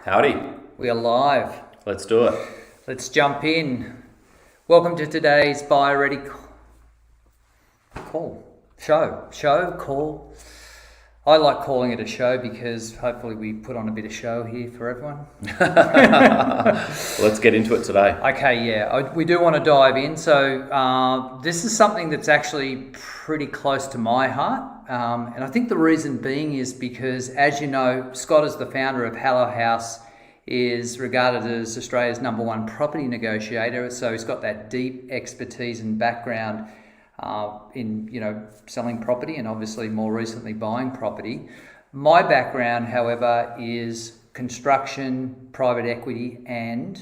Howdy. We are live. Let's do it. Let's jump in. Welcome to today's Buyer Ready call. I like calling it a show because hopefully we put on a bit of show here for everyone. Let's get into it today. Okay, yeah, we do want to dive in. So this is something that's actually pretty close to my heart. And I think the reason being is because, as you know, Scott is the founder of Haus, is regarded as Australia's #1 property negotiator. So he's got that deep expertise and background in selling property and obviously more recently buying property. My background, however, is construction, private equity, and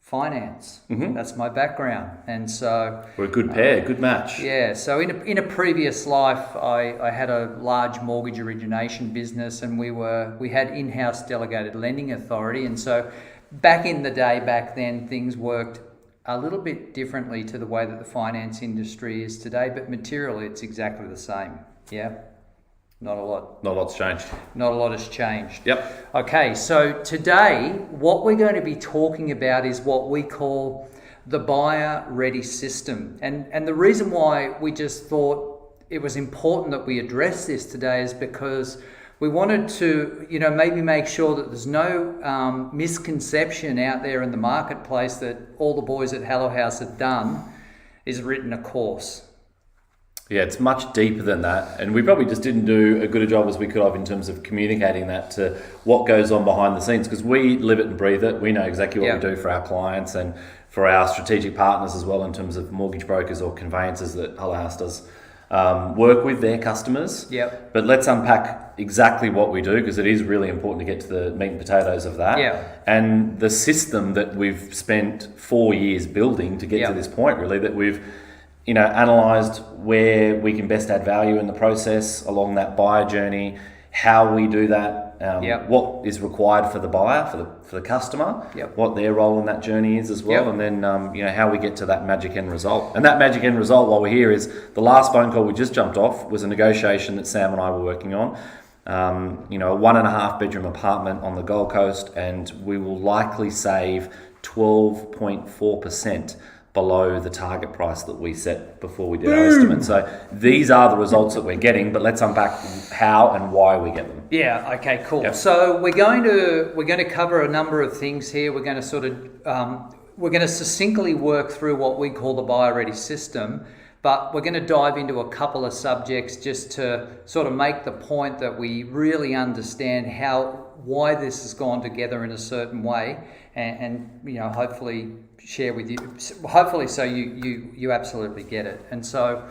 finance. That's my background, and so we're a good pair, good match. Yeah. So in a previous life, I had a large mortgage origination business, and we had in-house delegated lending authority, and so back then, things worked a little bit differently to the way that the finance industry is today, but materially it's exactly the same. Yeah. Not a lot. Not a lot's changed. Not a lot has changed. Yep. Okay, so today what we're going to be talking about is what we call the Buyer Ready system. And the reason why we just thought it was important that we address this today is because we wanted to, maybe make sure that there's no misconception out there in the marketplace that all the boys at Haus have done is written a course. Yeah, it's much deeper than that, and we probably just didn't do a good a job as we could have in terms of communicating that to what goes on behind the sines, because we live it and breathe it. We know exactly what we do for our clients and for our strategic partners as well, in terms of mortgage brokers or conveyancers that Haus does work with their customers. Yep. But let's unpack exactly what we do, because it is really important to get to the meat and potatoes of that. Yeah. And the system that we've spent 4 years building to get to this point, really, that we've analysed where we can best add value in the process along that buyer journey, how we do that, what is required for the buyer, for the customer, what their role in that journey is as well, and then how we get to that magic end result. And that magic end result, while we're here, is the last phone call we just jumped off was a negotiation that Sam and I were working on. A 1.5 bedroom apartment on the Gold Coast, and we will likely save 12.4% below the target price that we set before we did our estimate. So these are the results that we're getting, but let's unpack how and why we get them. Yeah, okay, cool. Yep. So we're going to cover a number of things here. We're going to succinctly work through what we call the Buyer Ready system, but we're going to dive into a couple of subjects just to sort of make the point that we really understand why this has gone together in a certain way, and hopefully share with you, hopefully so you absolutely get it. And so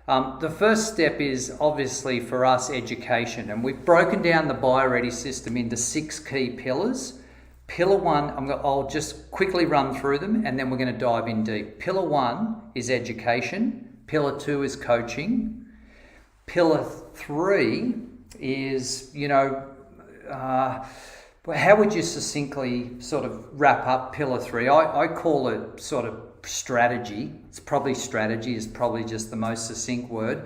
the first step is obviously for us education, and we've broken down the Buyer Ready system into 6 key pillars. Pillar 1, I'll just quickly run through them, and then we're going to dive in deep. Pillar 1 is education. Pillar 2 is coaching. Pillar 3 is how would you succinctly sort of wrap up Pillar 3? I call it sort of strategy. Strategy is probably just the most succinct word.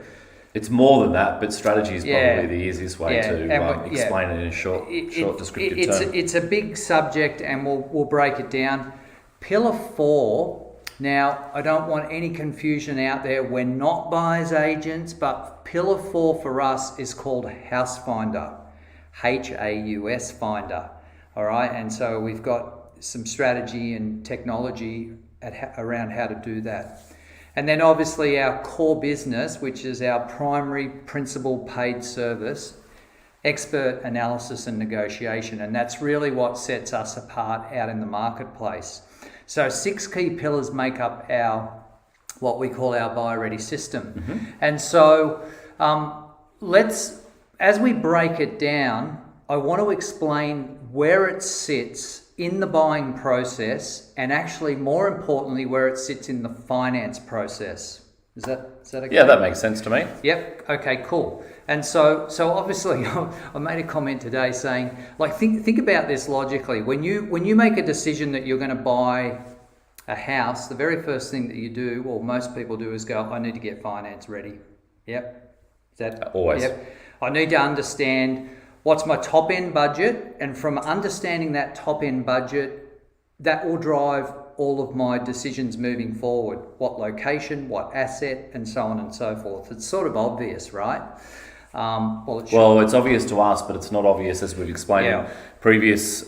It's more than that, but strategy is probably the easiest way to explain it in a short descriptive term. It's a big subject, and we'll break it down. Pillar 4, now I don't want any confusion out there. We're not buyer's agents, but Pillar 4 for us is called House Finder. Haus Finder, all right? And so we've got some strategy and technology around how to do that. And then obviously our core business, which is our primary principal paid service, expert analysis and negotiation. And that's really what sets us apart out in the marketplace. So 6 key pillars make up what we call our Buyer Ready system. And so as we break it down, I want to explain where it sits in the buying process, and actually more importantly where it sits in the finance process. Is that okay? Yeah, that makes sense to me. Yep. Okay, cool. And so obviously I made a comment today saying, think about this logically. When you make a decision that you're going to buy a house, the very first thing that you do, or most people do, is go, I need to get finance ready. Yep. Is that always? Yep. I need to understand what's my top end budget, and from understanding that top end budget, that will drive all of my decisions moving forward. What location, what asset, and so on and so forth. It's sort of obvious, right? It's obvious to us, but it's not obvious, as we've explained in previous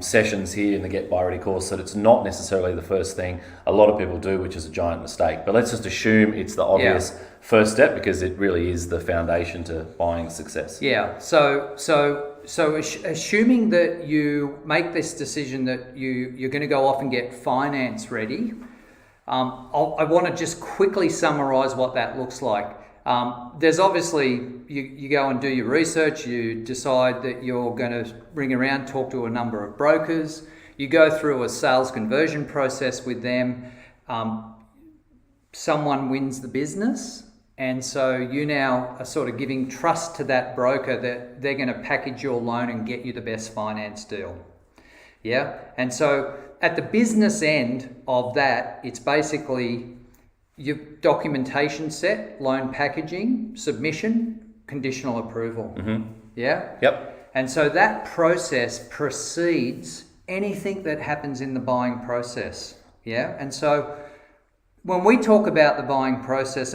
sessions here in the Get Buy Ready course, that it's not necessarily the first thing a lot of people do, which is a giant mistake. But let's just assume it's the obvious first step, because it really is the foundation to buying success. Yeah. So assuming that you make this decision that you're going to go off and get finance ready, I want to just quickly summarize what that looks like. There's obviously, you go and do your research, you decide that you're going to ring around, talk to a number of brokers, you go through a sales conversion process with them, someone wins the business, and so you now are sort of giving trust to that broker that they're going to package your loan and get you the best finance deal. Yeah, and so at the business end of that, it's basically your documentation set, loan packaging, submission, conditional approval. Mm-hmm. Yeah? Yep. And so that process precedes anything that happens in the buying process. Yeah? And so when we talk about the buying process,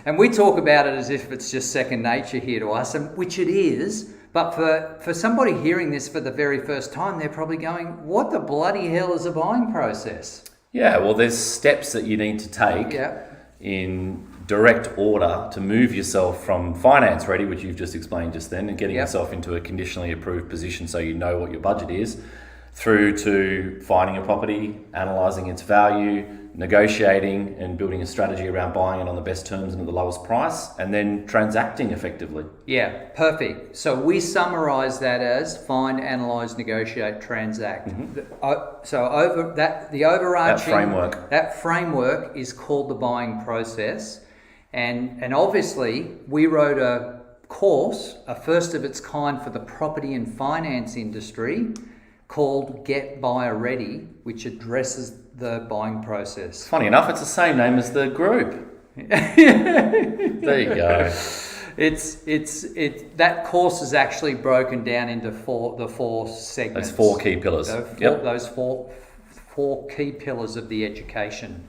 and we talk about it as if it's just second nature here to us, and which it is, but for somebody hearing this for the very first time, they're probably going, what the bloody hell is a buying process? Yeah, well, there's steps that you need to take in direct order to move yourself from finance ready, which you've just explained just then, and getting yourself into a conditionally approved position so you know what your budget is, through to finding a property, analysing its value, negotiating and building a strategy around buying it on the best terms and at the lowest price, and then transacting effectively. Yeah, perfect. So we summarize that as find, analyze, negotiate, transact. Mm-hmm. So over that, the overarching that framework is called the buying process, and obviously we wrote a course, a first of its kind for the property and finance industry, called Get Buyer Ready, which addresses the buying process. Funny enough, it's the same name as the group. There you go. That course is actually broken down into the four segments. Those four key pillars. Those four key pillars of the education.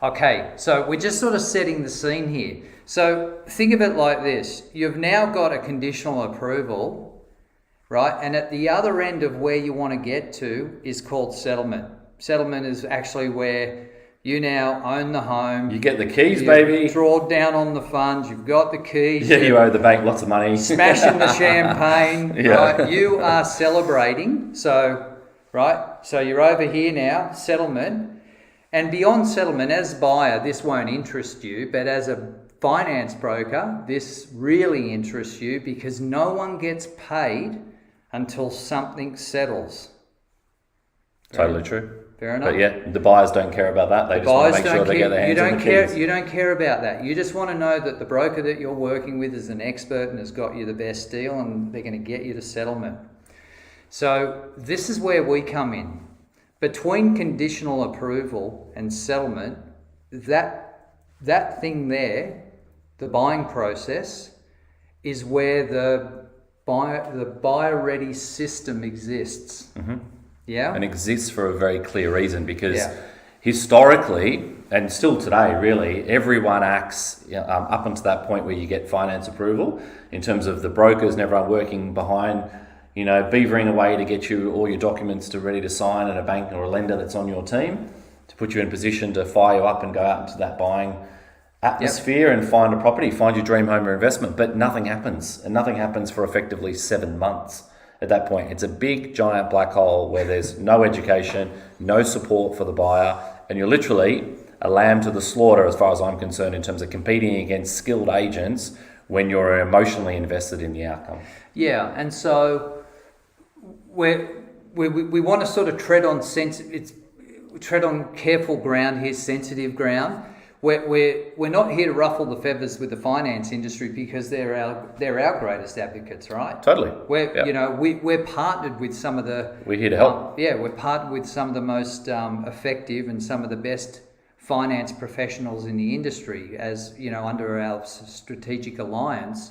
Okay, so we're just sort of setting the scene here. So think of it like this: you've now got a conditional approval, right? And at the other end of where you want to get to is called settlement. Settlement is actually where you now own the home. You get the keys, baby. Draw down on the funds. You've got the keys. Yeah, you owe the bank lots of money. Smashing the champagne. Right? You are celebrating. So you're over here now, settlement. And beyond settlement, as buyer, this won't interest you. But as a finance broker, this really interests you, because no one gets paid until something settles. Totally true. Fair enough. But yeah, the buyers don't care about that. They just want to make sure they get their hands on the keys. You don't care about that. You just want to know that the broker that you're working with is an expert and has got you the best deal, and they're going to get you to settlement. So this is where we come in. Between conditional approval and settlement, that thing there, the buying process, is where the buyer ready system exists. Mm-hmm. Yeah, and exists for a very clear reason, because historically, and still today really, everyone acts up until that point where you get finance approval, in terms of the brokers and everyone working behind, beavering away to get you all your documents ready to sign at a bank or a lender that's on your team, to put you in a position to fire you up and go out into that buying atmosphere and find a property, find your dream home or investment. But nothing happens, and nothing happens for effectively 7 months. At that point, it's a big, giant black hole where there's no education, no support for the buyer, and you're literally a lamb to the slaughter, as far as I'm concerned, in terms of competing against skilled agents when you're emotionally invested in the outcome. Yeah, and so we want to sort of tread on careful ground here, sensitive ground. We're not here to ruffle the feathers with the finance industry, because they're our greatest advocates, right? Totally. We're partnered with some of the. We're here to help. We're partnered with some of the most effective and some of the best finance professionals in the industry, as under our strategic alliance,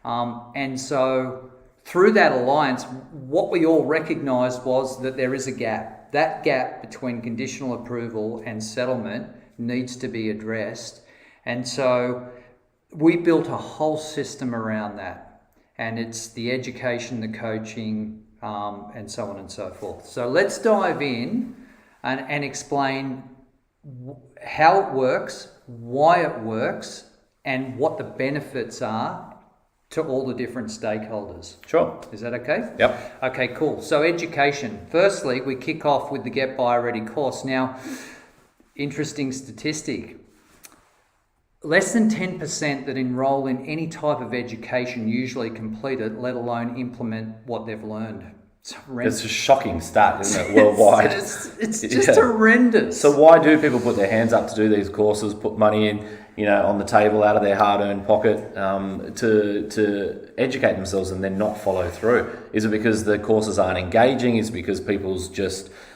and so through that alliance, what we all recognised was that there is a gap. That gap between conditional approval and settlement needs to be addressed. And so we built a whole system around that. And it's the education, the coaching, and so on and so forth. So let's dive in and explain how it works, why it works, and what the benefits are to all the different stakeholders. Sure. Is that okay? Yep. Okay, cool. So education. Firstly, we kick off with the Get Buyer Ready course. Now, interesting statistic. Less than 10% that enroll in any type of education usually complete it, let alone implement what they've learned. It's a shocking stat, isn't it, worldwide? It's just horrendous. So why do people put their hands up to do these courses, put money in, on the table out of their hard-earned pocket to educate themselves and then not follow through? Is it because the courses aren't engaging? Is it because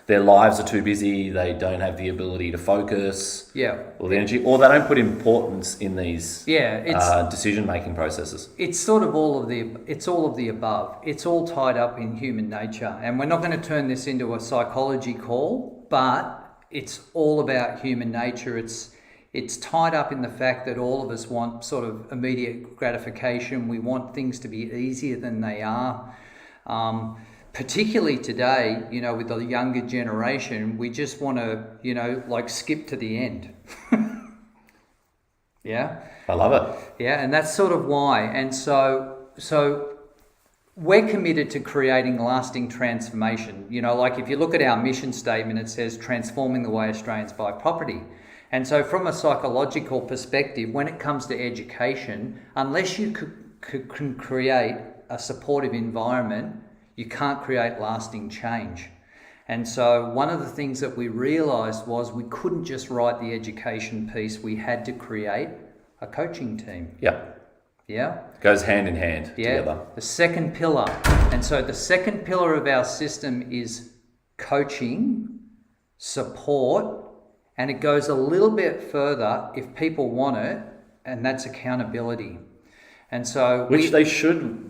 their lives are too busy, they don't have the ability to focus, or the energy, or they don't put importance in these decision-making processes? It's all of the above. It's all tied up in human nature, and we're not going to turn this into a psychology call, but it's all about human nature. It's tied up in the fact that all of us want sort of immediate gratification. We want things to be easier than they are. Particularly today, with the younger generation, we just want to, skip to the end. Yeah? I love it. Yeah, and that's sort of why. And so we're committed to creating lasting transformation. If you look at our mission statement, it says transforming the way Australians buy property. And so from a psychological perspective, when it comes to education, unless you can create a supportive environment, you can't create lasting change. And so one of the things that we realised was we couldn't just write the education piece, we had to create a coaching team. Yeah. Yeah? It goes hand in hand together. The second pillar. And so the second pillar of our system is coaching, support, and it goes a little bit further if people want it, and that's accountability. And so Which they should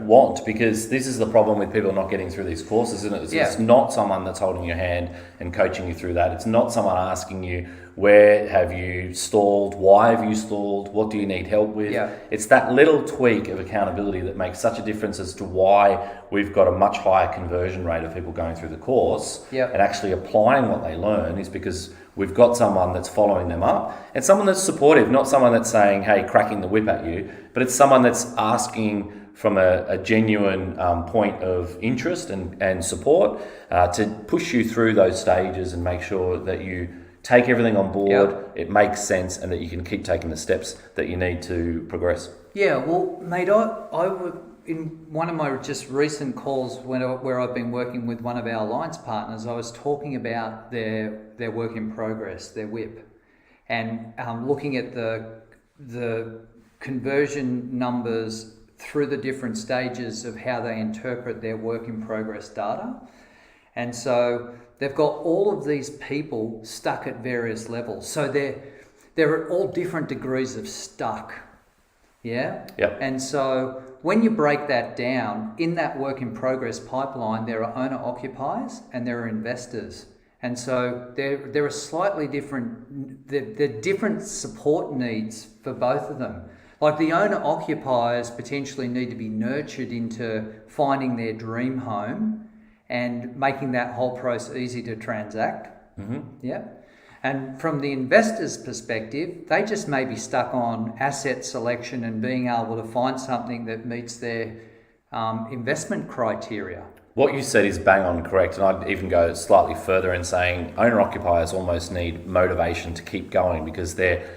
want, because this is the problem with people not getting through these courses, isn't it? It's not someone that's holding your hand and coaching you through that. It's not someone asking you, where have you stalled? Why have you stalled? What do you need help with? Yeah. It's that little tweak of accountability that makes such a difference as to why we've got a much higher conversion rate of people going through the course and actually applying what they learn, is because we've got someone that's following them up, and someone that's supportive, not someone that's saying, hey, cracking the whip at you, but it's someone that's asking from a genuine point of interest and support to push you through those stages and make sure that you take everything on board, it makes sense, and that you can keep taking the steps that you need to progress. Yeah, well, mate, I would, in one of my just recent calls where I've been working with one of our alliance partners, I was talking about their work in progress, their WIP, and looking at the conversion numbers through the different stages of how they interpret their work in progress data. And so they've got all of these people stuck at various levels. So they're at all different degrees of stuck. Yeah? Yep. And so when you break that down, in that work in progress pipeline, there are owner occupiers and there are investors. And so there are slightly different, they're different support needs for both of them. Like the owner occupiers potentially need to be nurtured into finding their dream home and making that whole process easy to transact. Mm-hmm. Yeah. And from the investor's perspective, they just may be stuck on asset selection and being able to find something that meets their investment criteria. What you said is bang on correct, and I'd even go slightly further in saying owner occupiers almost need motivation to keep going, because they're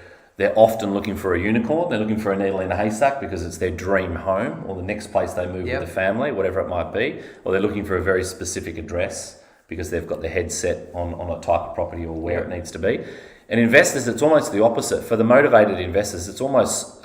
often looking for a unicorn. They're looking for a needle in a haystack because it's their dream home or the next place they move with the family, whatever it might be. Or they're looking for a very specific address because they've got their head set on a type of property or where it needs to be. And investors, it's almost the opposite. For the motivated investors, it's almost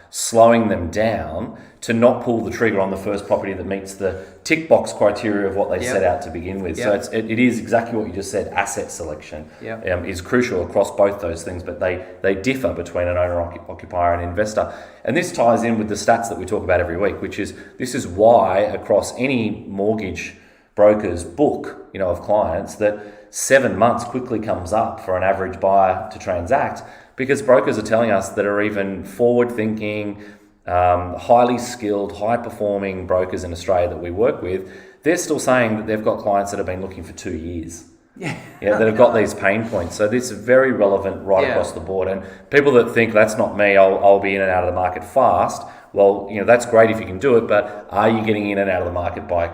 slowing them down to not pull the trigger on the first property that meets the tick box criteria of what they set out to begin with. So it is exactly what you just said. Asset selection is crucial across both those things, but they differ between an owner-occupier and investor. And this ties in with the stats that we talk about every week, which is this is why across any mortgage broker's book, of clients, that 7 months quickly comes up for an average buyer to transact, because brokers are telling us that are even forward-thinking, highly skilled, high-performing brokers in Australia that we work with, they're still saying that they've got clients that have been looking for 2 years. That have got these pain points. So this is very relevant across the board. And people that think that's not me, I'll be in and out of the market fast. Well, that's great if you can do it, but are you getting in and out of the market by,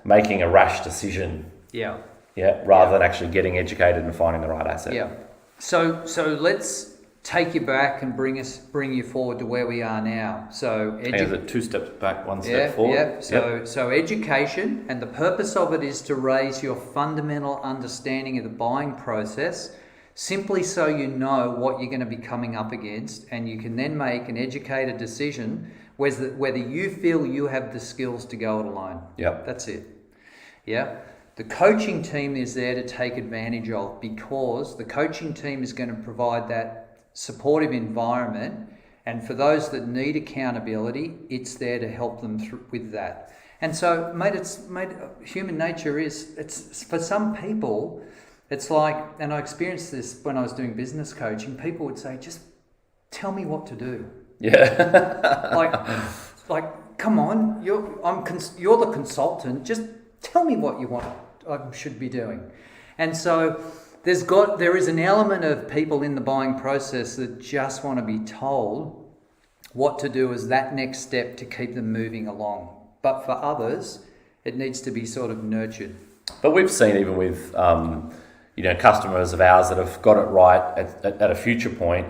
making a rash decision? Rather than actually getting educated and finding the right asset. So let's take you back and bring you forward to where we are now. So is it 2 steps back, 1 step forward? So education, and the purpose of it is to raise your fundamental understanding of the buying process, simply so you know what you're going to be coming up against, and you can then make an educated decision whether you feel you have the skills to go it alone. That's it. The coaching team is there to take advantage of, because the coaching team is going to provide that supportive environment, and for those that need accountability, it's there to help them with that. And so, human nature it's for some people, it's like, and I experienced this when I was doing business coaching, people would say, just tell me what to do. Like, come on, you're the consultant, just tell me what you want I should be doing. And so there is an element of people in the buying process that just want to be told what to do as that next step to keep them moving along. But for others, it needs to be sort of nurtured. But we've seen, even with customers of ours that have got it right at a future point,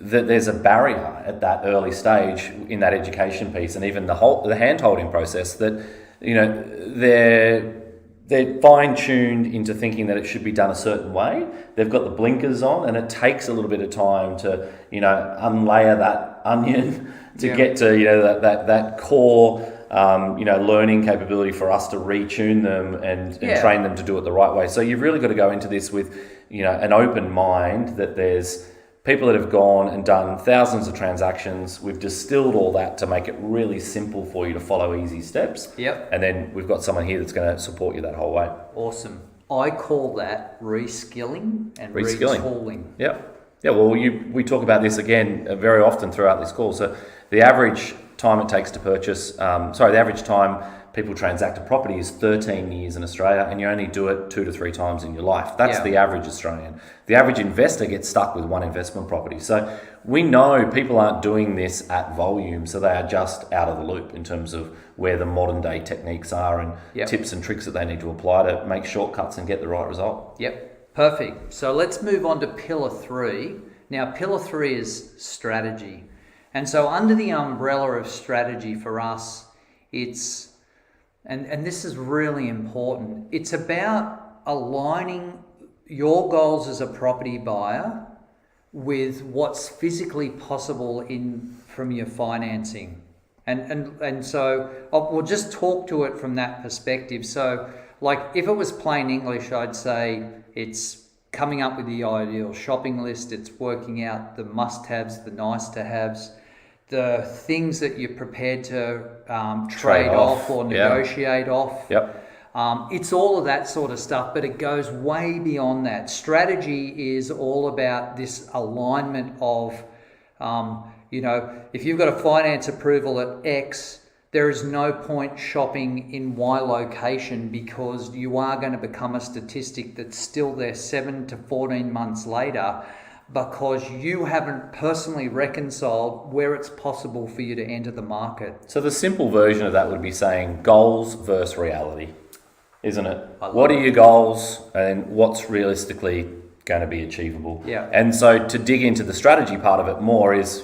that there's a barrier at that early stage in that education piece, and even the hand-holding process, that they're fine-tuned into thinking that it should be done a certain way. They've got the blinkers on, and it takes a little bit of time to, unlayer that onion to get to, that core, learning capability for us to retune them and train them to do it the right way. So you've really got to go into this with, an open mind, that there's people that have gone and done thousands of transactions. We've distilled all that to make it really simple for you to follow easy steps. And then we've got someone here that's going to support you that whole way. Awesome. I call that reskilling and retooling. Well, we talk about this again very often throughout this call. So the average time it takes to purchase, the average time people transact a property is 13 years in Australia, and you only do it 2 to 3 times in your life. That's the average Australian. The average investor gets stuck with one investment property. So we know people aren't doing this at volume, so they are just out of the loop in terms of where the modern day techniques are and tips and tricks that they need to apply to make shortcuts and get the right result. Perfect. So let's move on to pillar 3. Now, pillar 3 is strategy. And so under the umbrella of strategy for us, it's, and this is really important, it's about aligning your goals as a property buyer with what's physically possible from your financing. And so we'll just talk to it from that perspective. So like, if it was plain English, I'd say it's coming up with the ideal shopping list, it's working out the must-haves, the nice-to-haves, the things that you're prepared to trade off or negotiate off. It's all of that sort of stuff, but it goes way beyond that. Strategy is all about this alignment of, if you've got a finance approval at X, there is no point shopping in Y location, because you are going to become a statistic that's still there 7 to 14 months later, because you haven't personally reconciled where it's possible for you to enter the market. So the simple version of that would be saying goals versus reality, isn't it? What are your goals and what's realistically going to be achievable. Yeah. And so to dig into the strategy part of it more is,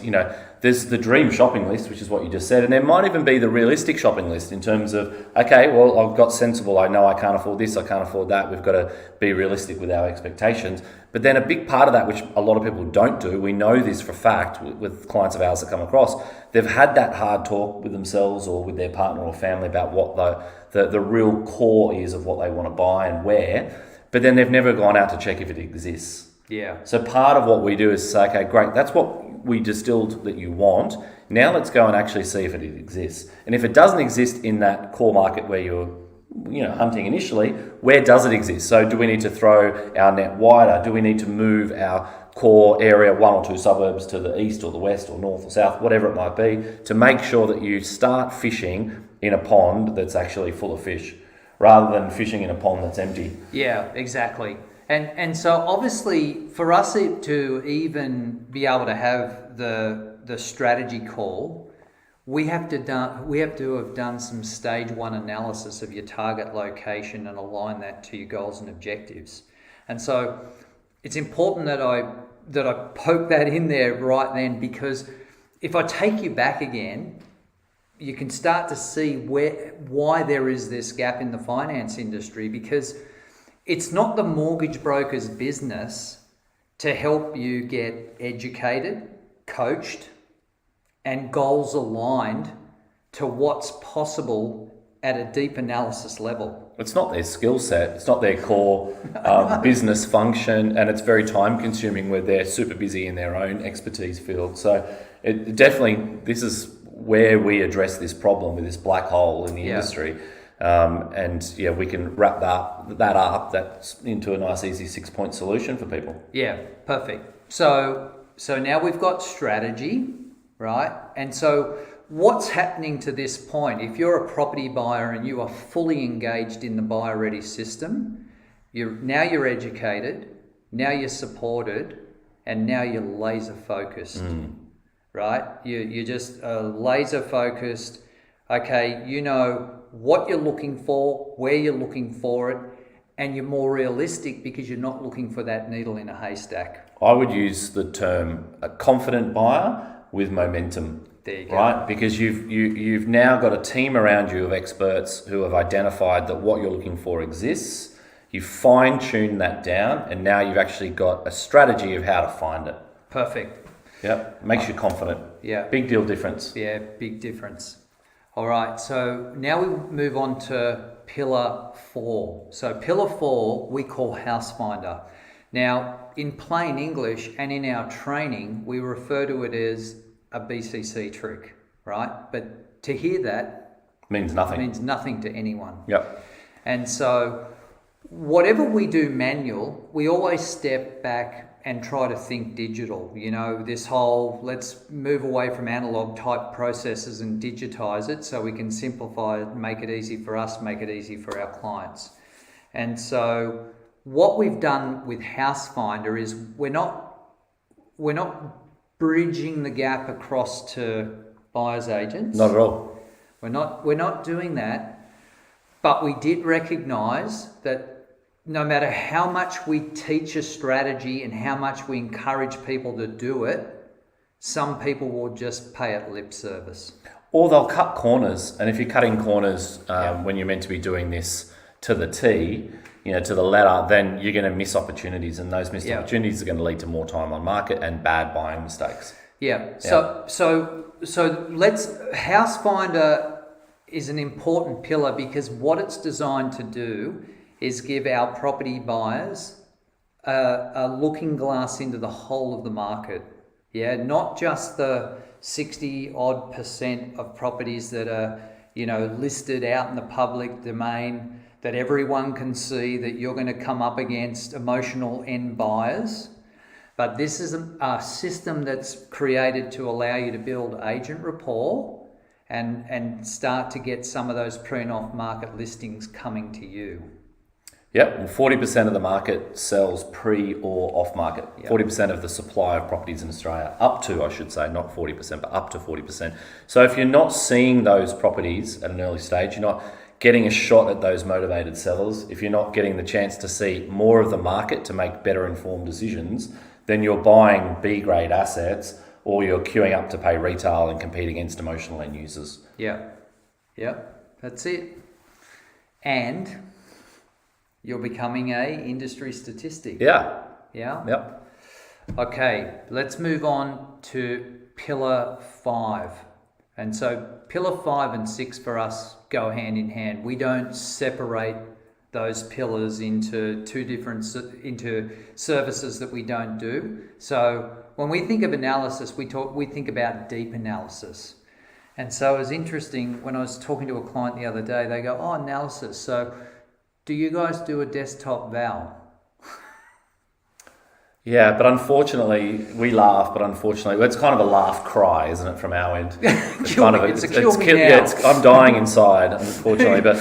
there's the dream shopping list, which is what you just said, and there might even be the realistic shopping list in terms of, okay, well, I've got sensible, I know I can't afford this, I can't afford that, we've got to be realistic with our expectations. But then a big part of that, which a lot of people don't do, we know this for a fact with clients of ours that come across, they've had that hard talk with themselves or with their partner or family about what the real core is of what they want to buy and where, but then they've never gone out to check if it exists. Yeah. So part of what we do is say, okay, great, that's what we distilled that you want. Now let's go and actually see if it exists. And if it doesn't exist in that core market where you're hunting initially, where does it exist? So do we need to throw our net wider? Do we need to move our core area 1 or 2 suburbs to the east or the west or north or south, whatever it might be, to make sure that you start fishing in a pond that's actually full of fish rather than fishing in a pond that's empty? Yeah, exactly. And so obviously for us to even be able to have the strategy call, we have to have done some stage 1 analysis of your target location and align that to your goals and objectives. And so it's important that I poke that in there right then, because if I take you back again, you can start to see why there is this gap in the finance industry, because it's not the mortgage broker's business to help you get educated, coached, and goals aligned to what's possible at a deep analysis level. It's not their skill set, it's not their core business function, and it's very time consuming where they're super busy in their own expertise field. So it definitely, this is where we address this problem with this black hole in the industry. We can wrap that up that's into a nice easy 6-point solution for people. Yeah, perfect. So now we've got strategy, right? And so what's happening to this point? If you're a property buyer and you are fully engaged in the buyer ready system, you're educated, now you're supported, and now you're laser focused, right? You're just laser focused. Okay, you know what you're looking for, where you're looking for it, and you're more realistic because you're not looking for that needle in a haystack. I would use the term a confident buyer with momentum. There you go. Right? Because you've now got a team around you of experts who have identified that what you're looking for exists. You fine-tune that down, and now you've actually got a strategy of how to find it. Perfect. Yep, makes you confident. Yeah. Big deal difference. Yeah, big difference. All right, so now we move on to pillar 4. So pillar 4 we call House Finder. Now, in plain English and in our training, we refer to it as a BCC trick, right? But to hear that means nothing. Means nothing to anyone. Yep. And so whatever we do manual, we always step back and try to think digital. This whole, let's move away from analog type processes and digitize it so we can simplify it, make it easy for us, make it easy for our clients. And so what we've done with House Finder is we're not bridging the gap across to buyer's agents. Not at all. We're not doing that, but we did recognize that no matter how much we teach a strategy and how much we encourage people to do it, some people will just pay it lip service. Or they'll cut corners. And if you're cutting corners when you're meant to be doing this to the T, to the letter, then you're going to miss opportunities. And those missed opportunities are going to lead to more time on market and bad buying mistakes. Yeah. So House Finder is an important pillar because what it's designed to do is give our property buyers a looking glass into the whole of the market. Yeah, not just the 60% of properties that are, listed out in the public domain that everyone can see that you're going to come up against emotional end buyers. But this is a system that's created to allow you to build agent rapport and start to get some of those pre and off market listings coming to you. Yep, and 40% of the market sells pre or off market. Yep. 40% of the supply of properties in Australia, up to, I should say, not 40%, but up to 40%. So if you're not seeing those properties at an early stage, getting a shot at those motivated sellers, if you're not getting the chance to see more of the market to make better informed decisions, then you're buying B-grade assets or you're queuing up to pay retail and compete against emotional end users. Yeah, that's it. And you're becoming a industry statistic. Yeah. Yep. Okay, let's move on to pillar 5. And so pillar 5 and 6 for us go hand in hand. We don't separate those pillars into into services that we don't do. So when we think of analysis, we think about deep analysis. And so it was interesting when I was talking to a client the other day, they go, "Oh, analysis. So do you guys do a desktop val?" Yeah, but unfortunately, we laugh, but unfortunately, it's kind of a laugh cry, isn't it, from our end? It's kill me now. Yeah, I'm dying inside, unfortunately, but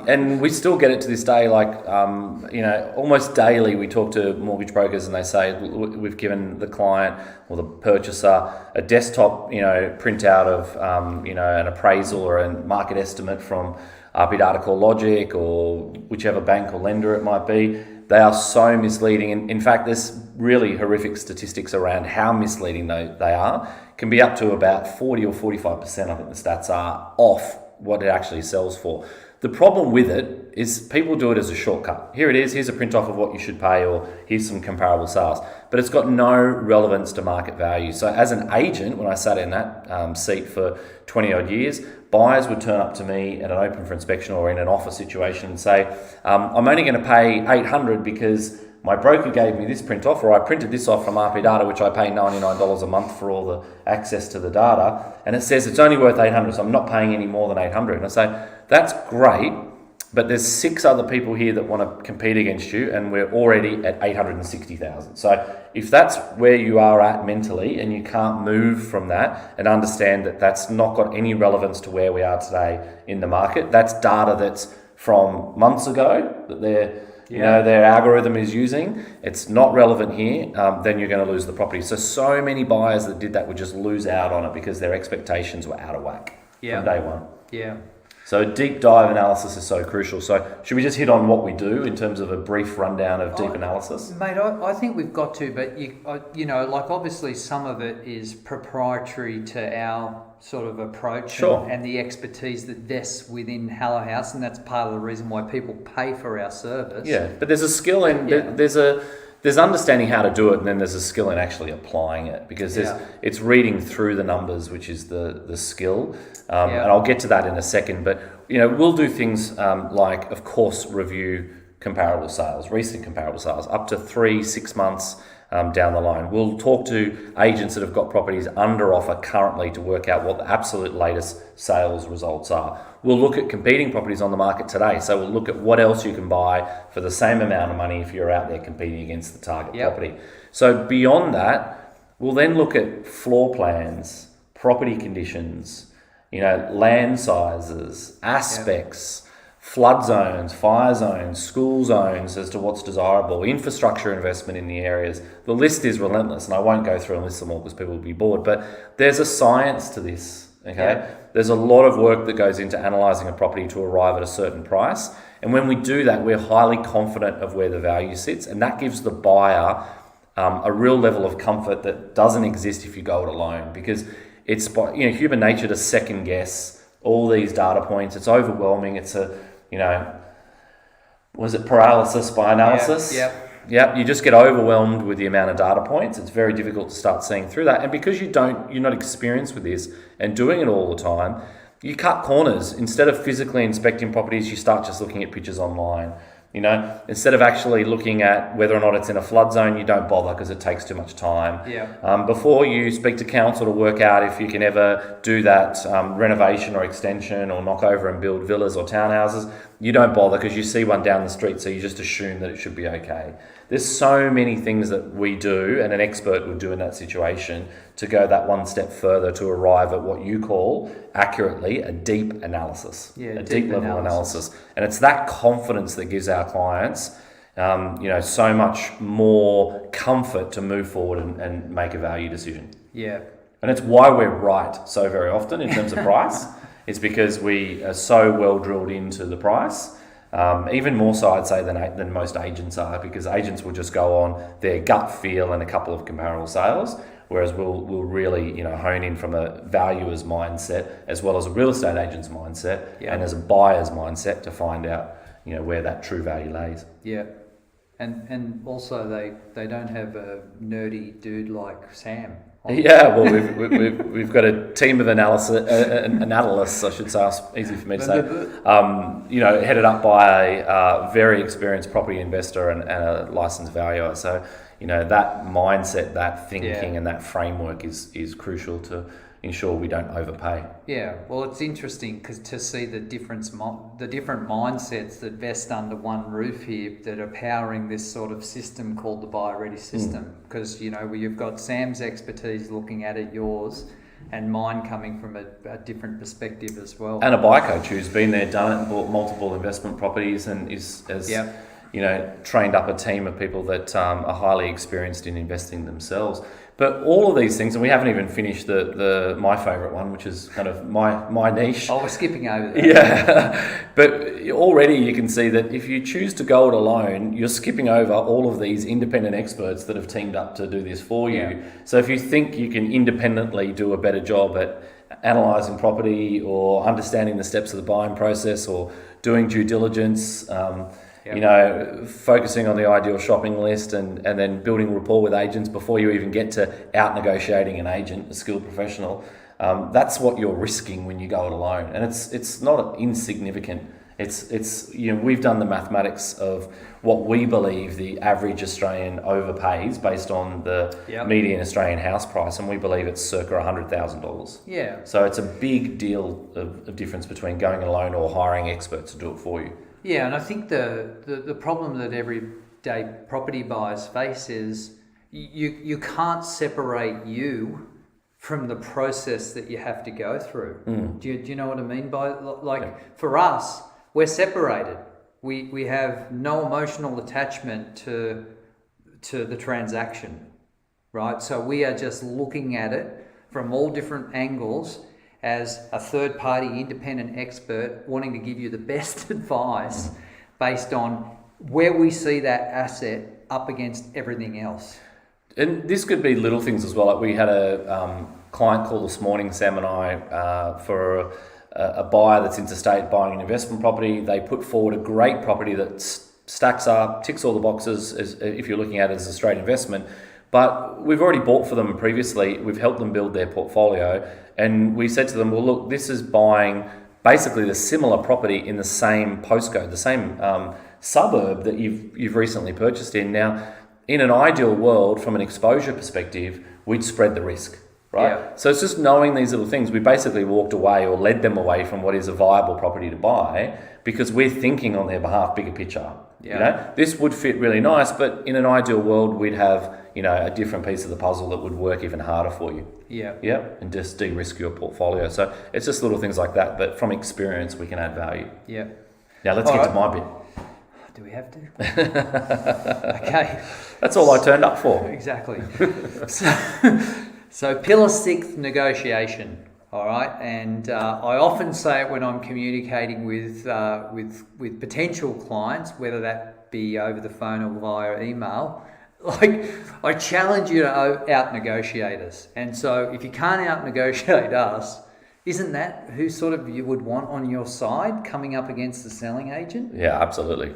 and we still get it to this day, like, almost daily we talk to mortgage brokers and they say, we've given the client or the purchaser a desktop, printout of, an appraisal or a market estimate from RP Data Core Logic or whichever bank or lender it might be. They are so misleading. And in fact, there's really horrific statistics around how misleading they are. Can be up to about 40 or 45%, I think the stats are, off what it actually sells for. The problem with it is people do it as a shortcut. Here it is, here's a print off of what you should pay, or here's some comparable sales. But it's got no relevance to market value. So as an agent, when I sat in that seat for 20 odd years, buyers would turn up to me at an open for inspection or in an offer situation and say, I'm only going to pay $800 because my broker gave me this print off, or I printed this off from RP Data, which I pay $99 a month for all the access to the data, and it says it's only worth $800, so I'm not paying any more than $800. And I say, that's great, but there's 6 other people here that want to compete against you, and we're already at 860,000. So if that's where you are at mentally and you can't move from that and understand that that's not got any relevance to where we are today in the market, that's data that's from months ago that their algorithm is using, it's not relevant here, then you're going to lose the property. So many buyers that did that would just lose out on it because their expectations were out of whack from day one. Yeah. So deep dive analysis is so crucial. So should we just hit on what we do in terms of a brief rundown of deep analysis? Mate, I think we've got to, but like obviously some of it is proprietary to our sort of approach. Sure. And the expertise that vests within Hello House, and that's part of the reason why people pay for our service. Yeah, but there's a skill in there's understanding how to do it, and then there's a skill in actually applying it, because it's reading through the numbers, which is the skill. And I'll get to that in a second. But we'll do things like, of course, review comparable sales, recent comparable sales, up to 3-6 months down the line. We'll talk to agents that have got properties under offer currently to work out what the absolute latest sales results are. We'll look at competing properties on the market today. So we'll look at what else you can buy for the same amount of money if you're out there competing against the target property. So beyond that, we'll then look at floor plans, property conditions, land sizes, aspects, flood zones, fire zones, school zones as to what's desirable, infrastructure investment in the areas. The list is relentless, and I won't go through and list them all because people will be bored, but there's a science to this, okay? Yeah. There's a lot of work that goes into analysing a property to arrive at a certain price, and when we do that, we're highly confident of where the value sits, and that gives the buyer a real level of comfort that doesn't exist if you go it alone, because it's human nature to second guess all these data points. It's overwhelming. It's was it paralysis by analysis? Yeah. You just get overwhelmed with the amount of data points. It's very difficult to start seeing through that. And because you're not experienced with this and doing it all the time, you cut corners. Instead of physically inspecting properties, you start just looking at pictures online. Instead of actually looking at whether or not it's in a flood zone, you don't bother because it takes too much time. Before you speak to council to work out if you can ever do that renovation or extension or knock over and build villas or townhouses, you don't bother because you see one down the street, so you just assume that it should be okay. There's so many things that we do and an expert would do in that situation to go that one step further to arrive at what you call accurately a deep analysis, a deep level analysis. And it's that confidence that gives our clients so much more comfort to move forward and make a value decision. Yeah. And it's why we're right so very often in terms of price. It's because we are so well drilled into the price. Even more so, I'd say, than most agents are, because agents will just go on their gut feel and a couple of comparable sales, whereas we'll really hone in from a valuer's mindset as well as a real estate agent's mindset and as a buyer's mindset to find out where that true value lays. Yeah. And also they don't have a nerdy dude like Sam. Yeah, well, we've got a team of analysts, I should say. It's easy for me to say. Headed up by a very experienced property investor and a licensed valuer. So that mindset, that thinking, and that framework is crucial to ensure we don't overpay. Yeah, well, it's interesting because to see the different mindsets that vest under one roof here that are powering this sort of system called the buyer ready system. Because you've got Sam's expertise looking at it, yours, and mine coming from a different perspective as well. And a buyer coach who's been there, done it, and bought multiple investment properties, and has trained up a team of people that are highly experienced in investing themselves. But all of these things, and we haven't even finished the my favourite one, which is kind of my niche. Oh, we're skipping over that. Yeah, but already you can see that if you choose to go it alone, you're skipping over all of these independent experts that have teamed up to do this for you. Yeah. So if you think you can independently do a better job at analysing property or understanding the steps of the buying process or doing due diligence, focusing on the ideal shopping list and then building rapport with agents before you even get to out negotiating an agent, a skilled professional. That's what you're risking when you go it alone, and it's not insignificant. It's we've done the mathematics of what we believe the average Australian overpays based on the median Australian house price, and we believe it's circa $100,000. Yeah. So it's a big deal of difference between going it alone or hiring experts to do it for you. Yeah, and I think the problem that everyday property buyers face is you can't separate you from the process that you have to go through. Do you know what I mean by for us, we're separated. We have no emotional attachment to the transaction, right? So we are just looking at it from all different angles as a third-party independent expert wanting to give you the best advice based on where we see that asset up against everything else. And this could be little things as well. Like we had a client call this morning, Sam and I, for a buyer that's interstate buying an investment property. They put forward a great property that stacks up, ticks all the boxes if you're looking at it as a straight investment. But we've already bought for them previously. We've helped them build their portfolio. And we said to them, well, look, this is buying basically the similar property in the same postcode, the same suburb that you've recently purchased in. Now, in an ideal world, from an exposure perspective, we'd spread the risk, right? Yeah. So it's just knowing these little things. We basically walked away or led them away from what is a viable property to buy because we're thinking on their behalf, bigger picture. Yeah. This would fit really nice, but in an ideal world, we'd have a different piece of the puzzle that would work even harder for you. Yeah. Yeah, and just de-risk your portfolio. So it's just little things like that, but from experience, we can add value. Yeah. Now let's get to my bit. Do we have to? Okay. That's all I turned up for. Exactly. So pillar 6, negotiation. All right, and I often say it when I'm communicating with potential clients, whether that be over the phone or via email. Like, I challenge you to out-negotiate us. And so if you can't out-negotiate us, isn't that who sort of you would want on your side coming up against the selling agent? Yeah, absolutely.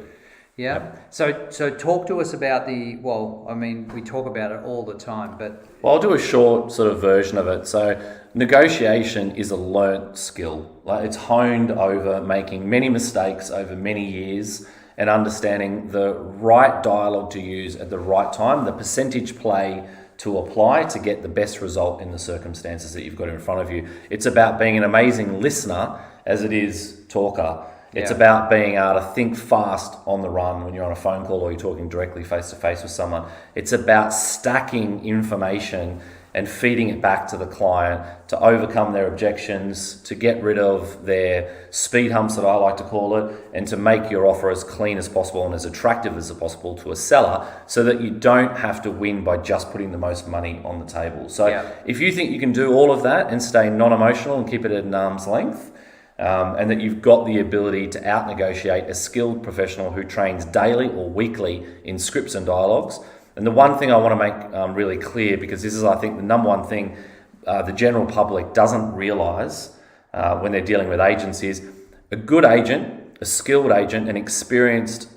Yeah. Yep. So talk to us about we talk about it all the time, but... Well, I'll do a short sort of version of it. So negotiation is a learnt skill. Like, it's honed over making many mistakes over many years and understanding the right dialogue to use at the right time, the percentage play to apply to get the best result in the circumstances that you've got in front of you. It's about being an amazing listener as it is talker. It's about being able to think fast on the run when you're on a phone call or you're talking directly face to face with someone. It's about stacking information and feeding it back to the client to overcome their objections, to get rid of their speed humps, that I like to call it, and to make your offer as clean as possible and as attractive as possible to a seller so that you don't have to win by just putting the most money on the table. So if you think you can do all of that and stay non-emotional and keep it at an arm's length, and that you've got the ability to out-negotiate a skilled professional who trains daily or weekly in scripts and dialogues. And the one thing I want to make really clear, because this is, I think, the number one thing the general public doesn't realise when they're dealing with agents is a good agent, a skilled agent, an experienced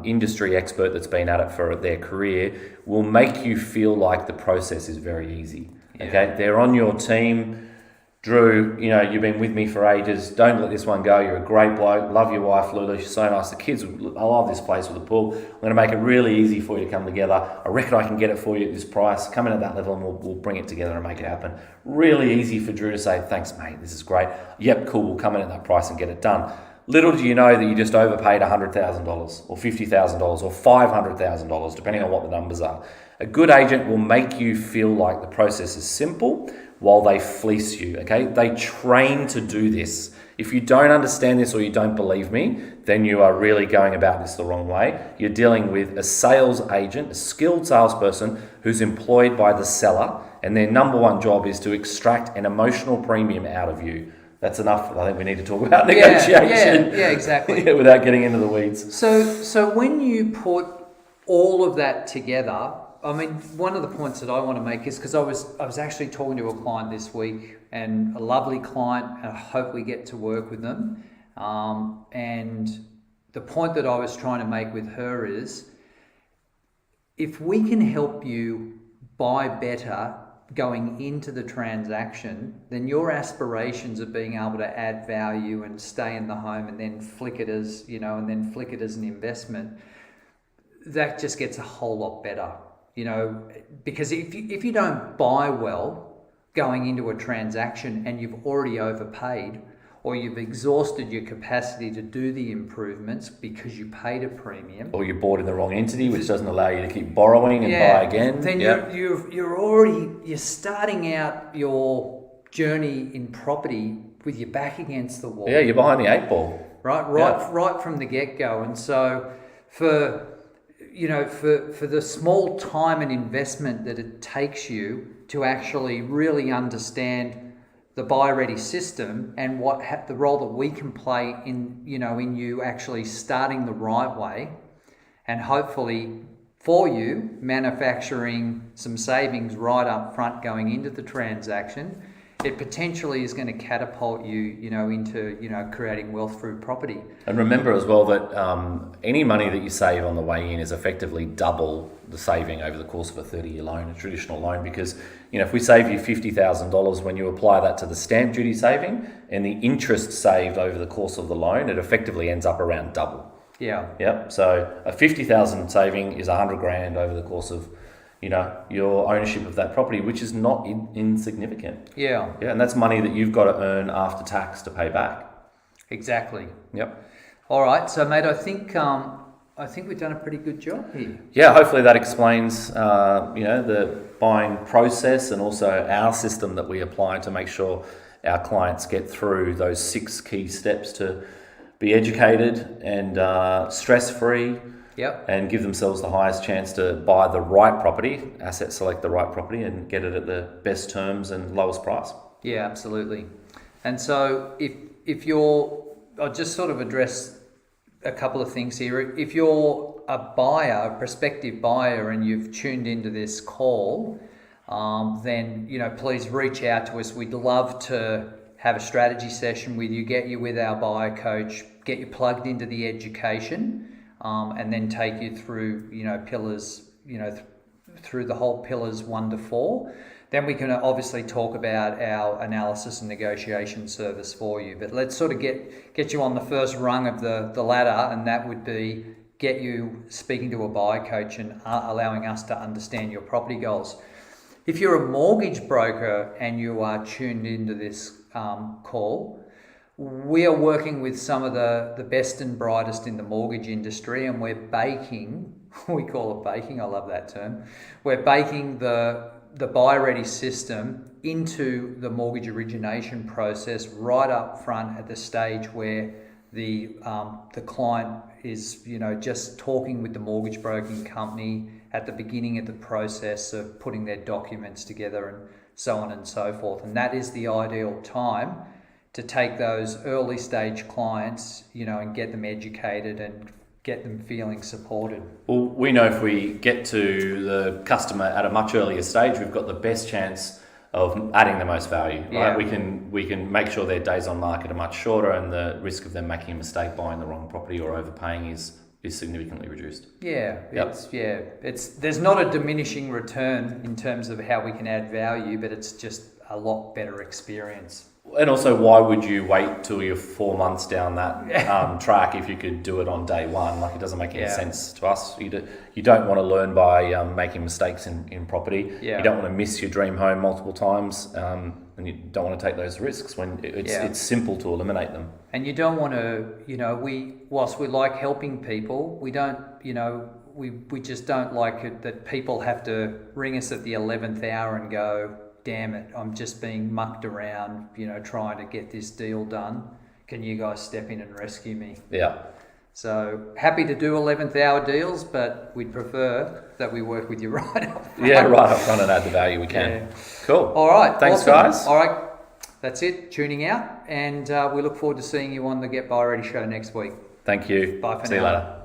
industry expert that's been at it for their career will make you feel like the process is very easy. Yeah. Okay, they're on your team. Drew, you've been with me for ages. Don't let this one go. You're a great bloke. Love your wife, Lulu. She's so nice. The kids, I love this place with the pool. I'm going to make it really easy for you to come together. I reckon I can get it for you at this price. Come in at that level and we'll bring it together and make it happen. Really easy for Drew to say, thanks, mate. This is great. Yep, cool. We'll come in at that price and get it done. Little do you know that you just overpaid $100,000 or $50,000 or $500,000, depending on what the numbers are. A good agent will make you feel like the process is simple while they fleece you, okay? They train to do this. If you don't understand this or you don't believe me, then you are really going about this the wrong way. You're dealing with a sales agent, a skilled salesperson who's employed by the seller, and their number one job is to extract an emotional premium out of you. That's enough. I think we need to talk about negotiation. Yeah, exactly. Without getting into the weeds. So when you put all of that together, I mean, one of the points that I want to make is because I was actually talking to a client this week, and a lovely client, and I hope we get to work with them. And the point that I was trying to make with her is, if we can help you buy better going into the transaction, then your aspirations of being able to add value and stay in the home and then flick it as, an investment, that just gets a whole lot better. Because if you don't buy well going into a transaction and you've already overpaid, or you've exhausted your capacity to do the improvements because you paid a premium, or you're bought in the wrong entity, which doesn't allow you to keep borrowing and buy again, then you're starting out your journey in property with your back against the wall. Yeah, you're behind the eight ball. Right from the get-go. And so for the small time and investment that it takes you to actually really understand the buy-ready system and the role that we can play in you actually starting the right way, and hopefully for you manufacturing some savings right up front going into the transaction, it potentially is going to catapult you, into creating wealth through property. And remember as well that any money that you save on the way in is effectively double the saving over the course of a 30-year loan, a traditional loan, because if we save you $50,000, when you apply that to the stamp duty saving and the interest saved over the course of the loan, it effectively ends up around double. Yeah. Yep. So a $50,000 saving is $100,000 over the course of your ownership of that property, which is not insignificant. Yeah. Yeah, and that's money that you've got to earn after tax to pay back. Exactly. Yep. All right, so mate, I think we've done a pretty good job here. Yeah, hopefully that explains the buying process and also our system that we apply to make sure our clients get through those 6 key steps to be educated and stress-free. Yep. And give themselves the highest chance to buy the right property, select the right property, and get it at the best terms and lowest price. Yeah, absolutely. And so I'll just sort of address a couple of things here. If you're a buyer, a prospective buyer, and you've tuned into this call, then please reach out to us. We'd love to have a strategy session with you, get you with our buyer coach, get you plugged into the education. And then take you through, pillars, through the whole pillars 1 to 4. Then we can obviously talk about our analysis and negotiation service for you. But let's sort of get you on the first rung of the ladder, and that would be get you speaking to a buyer coach and allowing us to understand your property goals. If you're a mortgage broker and you are tuned into this call, we are working with some of the best and brightest in the mortgage industry, and we're baking, we call it baking, I love that term, we're baking the buy-ready system into the mortgage origination process right up front at the stage where the client is just talking with the mortgage broking company at the beginning of the process of putting their documents together and so on and so forth. And that is the ideal time to take those early stage clients, and get them educated and get them feeling supported. Well, we know if we get to the customer at a much earlier stage, we've got the best chance of adding the most value. Right? Yeah. We can make sure their days on market are much shorter, and the risk of them making a mistake buying the wrong property or overpaying is significantly reduced. Yeah, Yep. There's not a diminishing return in terms of how we can add value, but it's just a lot better experience. And also, why would you wait till you're 4 months down that track if you could do it on day one? Like, it doesn't make any sense to us. You don't want to learn by making mistakes in property. Yeah. You don't want to miss your dream home multiple times, and you don't want to take those risks when it's simple to eliminate them. And you don't want to, whilst we like helping people, we don't, we just don't like it that people have to ring us at the 11th hour and go, damn it, I'm just being mucked around, trying to get this deal done. Can you guys step in and rescue me? Yeah. So happy to do 11th hour deals, but we'd prefer that we work with you right up front. Yeah, right up front and add the value we can. Yeah. Cool. All right. Thanks, awesome. guys. All right. That's it. Tuning out. And we look forward to seeing you on the Get Buy Ready show next week. Thank you. Bye for now. See you later.